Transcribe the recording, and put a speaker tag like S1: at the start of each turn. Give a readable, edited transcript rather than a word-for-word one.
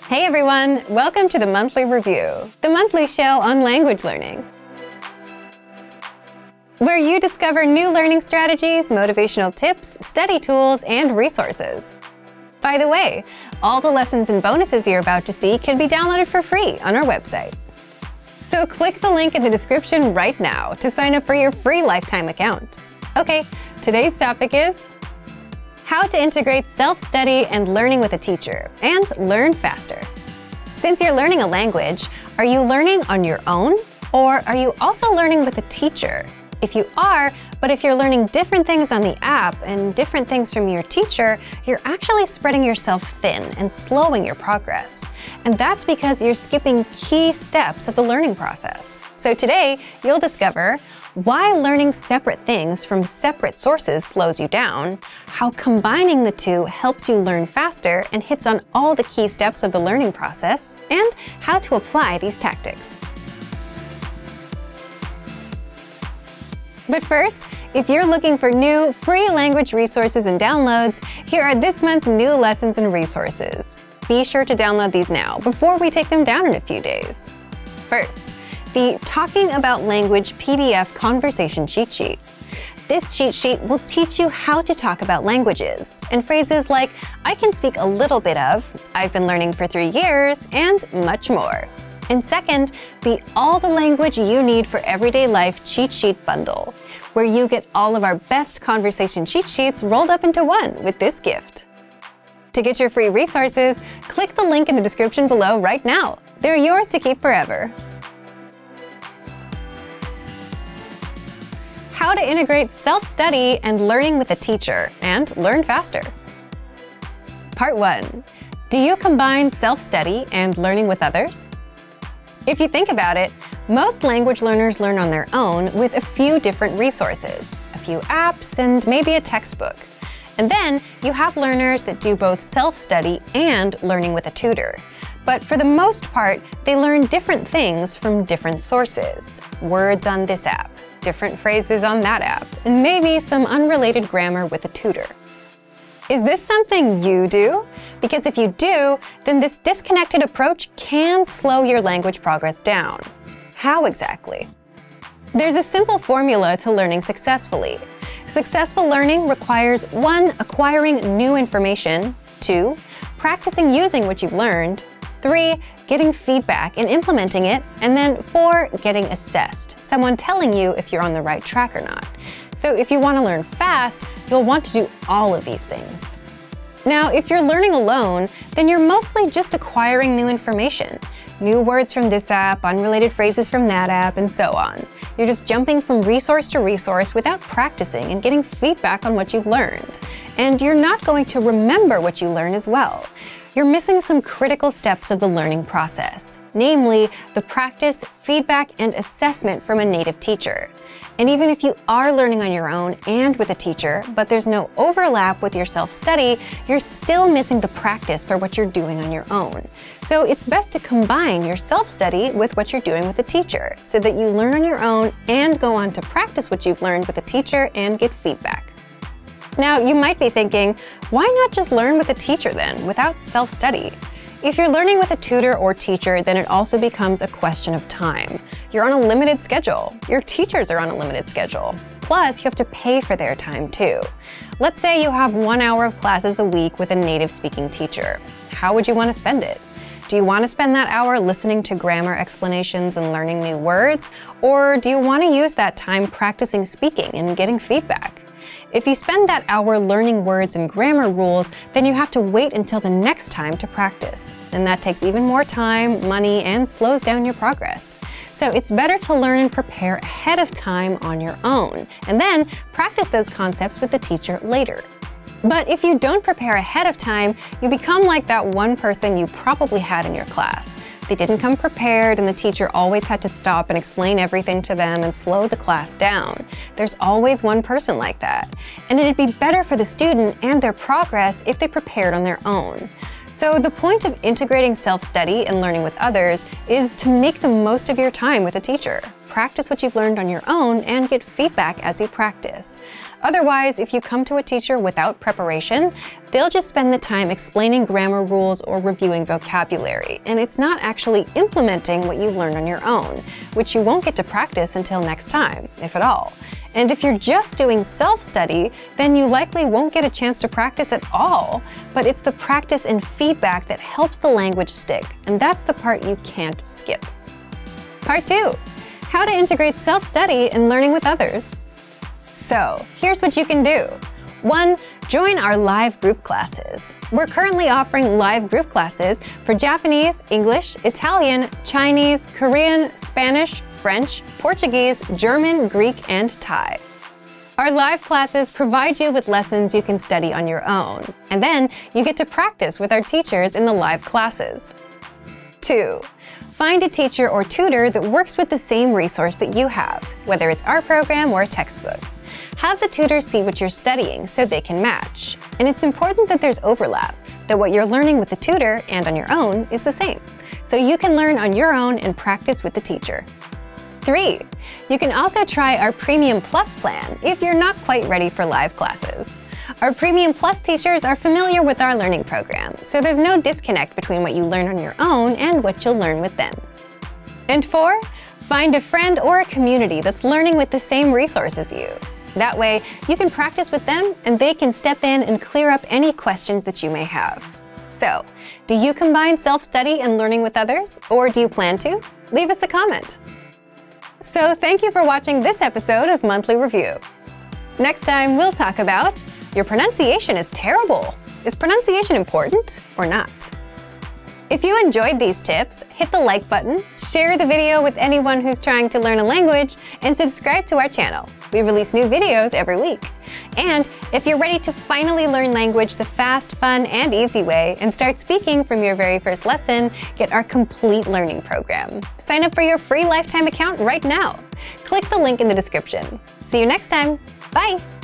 S1: Hey everyone, welcome to the Monthly Review, the monthly show on language learning, where you discover new learning strategies, motivational tips, study tools, and resources. By the way, all the lessons and bonuses you're about to see can be downloaded for free on our website. So click the link in the description right now to sign up for your free lifetime account. Okay, today's topic is how to integrate self-study and learning with a teacher and learn faster. Since you're learning a language, are you learning on your own or are you also learning with a teacher? If you are, but if you're learning different things on the app and different things from your teacher, you're actually spreading yourself thin and slowing your progress. And that's because you're skipping key steps of the learning process. So today, you'll discover why learning separate things from separate sources slows you down, how combining the two helps you learn faster and hits on all the key steps of the learning process, and how to apply these tactics. But first, if you're looking for new free language resources and downloads, here are this month's new lessons and resources. Be sure to download these now before we take them down in a few days. First, the Talking About Language PDF Conversation Cheat Sheet. This cheat sheet will teach you how to talk about languages and phrases like, I can speak a little bit of, I've been learning for 3 years, and much more. And second, the All the Language You Need for Everyday Life Cheat Sheet Bundle, where you get all of our best conversation cheat sheets rolled up into one with this gift. To get your free resources, click the link in the description below right now. They're yours to keep forever. How to integrate self-study and learning with a teacher and learn faster. Part 1. Do you combine self-study and learning with others? If you think about it, most language learners learn on their own with a few different resources, a few apps, and maybe a textbook. And then you have learners that do both self-study and learning with a tutor. But for the most part, they learn different things from different sources. Words on this app, different phrases on that app, and maybe some unrelated grammar with a tutor. Is this something you do? Because if you do, then this disconnected approach can slow your language progress down. How exactly? There's a simple formula to learning successfully. Successful learning requires 1. Acquiring new information, 2. Practicing using what you've learned, 3. Getting feedback and implementing it, and then 4. Getting assessed, someone telling you if you're on the right track or not. So if you want to learn fast, you'll want to do all of these things. Now, if you're learning alone, then you're mostly just acquiring new information. New words from this app, unrelated phrases from that app, and so on. You're just jumping from resource to resource without practicing and getting feedback on what you've learned. And you're not going to remember what you learn as well. You're missing some critical steps of the learning process, namely the practice, feedback, and assessment from a native teacher. And even if you are learning on your own and with a teacher, but there's no overlap with your self-study, you're still missing the practice for what you're doing on your own. So it's best to combine your self-study with what you're doing with a teacher, so that you learn on your own and go on to practice what you've learned with a teacher and get feedback. Now, you might be thinking, why not just learn with a teacher then, without self-study? If you're learning with a tutor or teacher, then it also becomes a question of time. You're on a limited schedule. Your teachers are on a limited schedule. Plus, you have to pay for their time too. Let's say you have 1 hour of classes a week with a native-speaking teacher. How would you want to spend it? Do you want to spend that hour listening to grammar explanations and learning new words? Or do you want to use that time practicing speaking and getting feedback? If you spend that hour learning words and grammar rules, then you have to wait until the next time to practice. And that takes even more time, money, and slows down your progress. So it's better to learn and prepare ahead of time on your own, and then practice those concepts with the teacher later. But if you don't prepare ahead of time, you become like that one person you probably had in your class. They didn't come prepared, and the teacher always had to stop and explain everything to them and slow the class down. There's always one person like that. And it'd be better for the student and their progress if they prepared on their own. So the point of integrating self-study and learning with others is to make the most of your time with a teacher. practice what you've learned on your own and get feedback as you practice. Otherwise, if you come to a teacher without preparation, they'll just spend the time explaining grammar rules or reviewing vocabulary, and it's not actually implementing what you've learned on your own, which you won't get to practice until next time, if at all. And if you're just doing self-study, then you likely won't get a chance to practice at all. But it's the practice and feedback that helps the language stick, and that's the part you can't skip. Part 2. How to integrate self-study and learning with others. So, here's what you can do. 1. Join our live group classes. We're currently offering live group classes for Japanese, English, Italian, Chinese, Korean, Spanish, French, Portuguese, German, Greek, and Thai. Our live classes provide you with lessons you can study on your own, and then you get to practice with our teachers in the live classes. 2. Find a teacher or tutor that works with the same resource that you have, whether it's our program or a textbook. Have the tutor see what you're studying so they can match. And it's important that there's overlap, that what you're learning with the tutor and on your own is the same, so you can learn on your own and practice with the teacher. 3. You can also try our Premium Plus plan if you're not quite ready for live classes. Our Premium Plus teachers are familiar with our learning program, so there's no disconnect between what you learn on your own and what you'll learn with them. And 4. Find a friend or a community that's learning with the same resource as you. That way, you can practice with them and they can step in and clear up any questions that you may have. So, do you combine self-study and learning with others, or do you plan to? Leave us a comment. So, thank you for watching this episode of Monthly Review. Next time, we'll talk about your pronunciation is terrible. Is pronunciation important or not? If you enjoyed these tips, hit the like button, share the video with anyone who's trying to learn a language, and subscribe to our channel. We release new videos every week. And if you're ready to finally learn language the fast, fun, and easy way and start speaking from your very first lesson, get our complete learning program. Sign up for your free lifetime account right now. Click the link in the description. See you next time. Bye!